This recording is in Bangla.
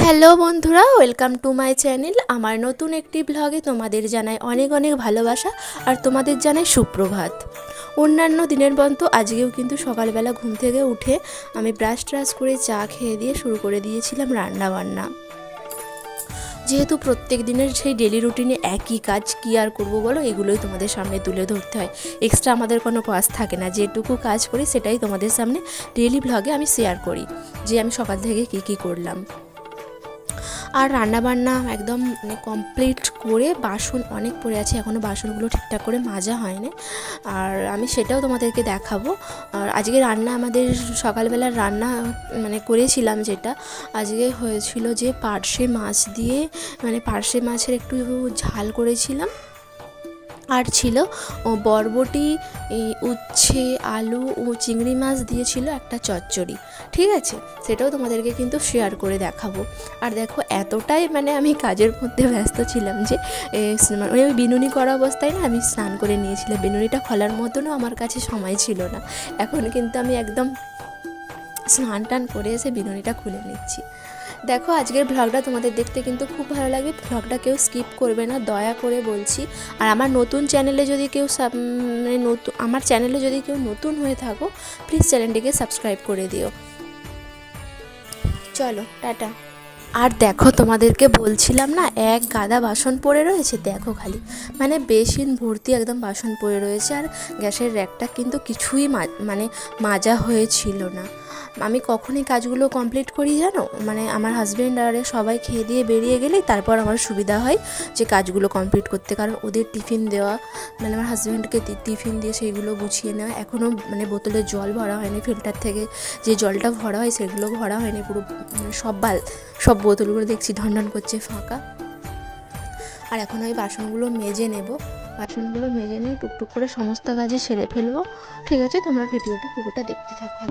হ্যালো বন্ধুরা, ওয়েলকাম টু মাই চ্যানেল। আমার নতুন একটি ব্লগে তোমাদের জানাই অনেক অনেক ভালোবাসা আর তোমাদের জানাই সুপ্রভাত। অন্যান্য দিনের মতো আজকেও কিন্তু সকালবেলা ঘুম থেকে উঠে আমি ব্রাশ ট্রাশ করে চা খেয়ে দিয়ে শুরু করে দিয়েছিলাম রান্নাবান্না। যেহেতু প্রত্যেক দিনের সেই ডেলি রুটিনে একই কাজ, কী আর করবো বলো, এগুলোই তোমাদের সামনে তুলে ধরতে হয়। এক্সট্রা আমাদের কোনো কাজ থাকে না, যেটুকু কাজ করি সেটাই তোমাদের সামনে ডেলি ব্লগে আমি শেয়ার করি, যে আমি সকাল থেকে কী করলাম। আর রান্নাবান্না একদম কমপ্লিট করে বাসন অনেক পড়ে আছে, এখনও বাসনগুলো ঠিকঠাক করে মাজা হয়নি, আর আমি সেটাও তোমাদেরকে দেখাবো। আর আজকে রান্না, আমাদের সকালবেলার রান্না করেছিলাম যেটা আজকে হয়েছিল, যে পার্শে মাছ দিয়ে পার্শে মাছের একটু ঝাল করেছিলাম, আর ছিল বরবটি, উচ্ছে, আলু ও চিংড়ি মাছ দিয়েছিল একটা চচ্চড়ি। ঠিক আছে, সেটাও তোমাদেরকে কিন্তু শেয়ার করে দেখাবো। আর দেখো, এতটাই আমি কাজের মধ্যে ব্যস্ত ছিলাম যে ওই বিনুনি করা অবস্থায় না আমি স্নান করে নিয়েছিলাম। বিনুনিটা খোলার মতনও আমার কাছে সময় ছিল না। এখন কিন্তু আমি একদম স্নান টান করে এসে বিনুনিটা খুলে নিচ্ছি। দেখো, আজকের ব্লগটা তোমাদের দেখতে কিন্তু খুব ভালো লাগবে। ব্লগটা কেউ স্কিপ করবে না, দয়া করে বলছি। আর আমার নতুন চ্যানেলে যদি কেউ আমার চ্যানেলে যদি কেউ নতুন হয়ে থাকো, প্লিজ চ্যানেলটিকে সাবস্ক্রাইব করে দিও। চলো, টাটা। আর দেখো, তোমাদেরকে বলছিলাম না এক গাদা বাসন পড়ে রয়েছে, দেখো খালি বেসিন ভর্তি একদম বাসন পড়ে রয়েছে। আর গ্যাসের র্যাকটা কিন্তু কিছুই মাজা হয়েছিল না। আমি কখনই কাজগুলো কমপ্লিট করি জানো, আমার হাজব্যান্ড আর সবাই খেয়ে দিয়ে বেরিয়ে গেলেই তারপর আমার সুবিধা হয় যে কাজগুলো কমপ্লিট করতে, কারণ ওদের টিফিন দেওয়া, আমার হাজব্যান্ডকে টিফিন দিয়ে সেইগুলো গুছিয়ে নেওয়া। এখনও বোতলে জল ভরা হয়নি, ফিল্টার থেকে যে জলটা ভরা হয় সেগুলো ভরা হয়নি, পুরো সব বোতলগুলো দেখছি ঢনঢন করছে ফাঁকা। আর এখন ওই বাসনগুলো মেজে নেব, বাসনগুলো মেজে নিয়ে টুকটুক করে সমস্ত কাজে সেরে ফেলবো। ঠিক আছে, তোমরা ভিডিওটা পুরোটা দেখতে থাকো।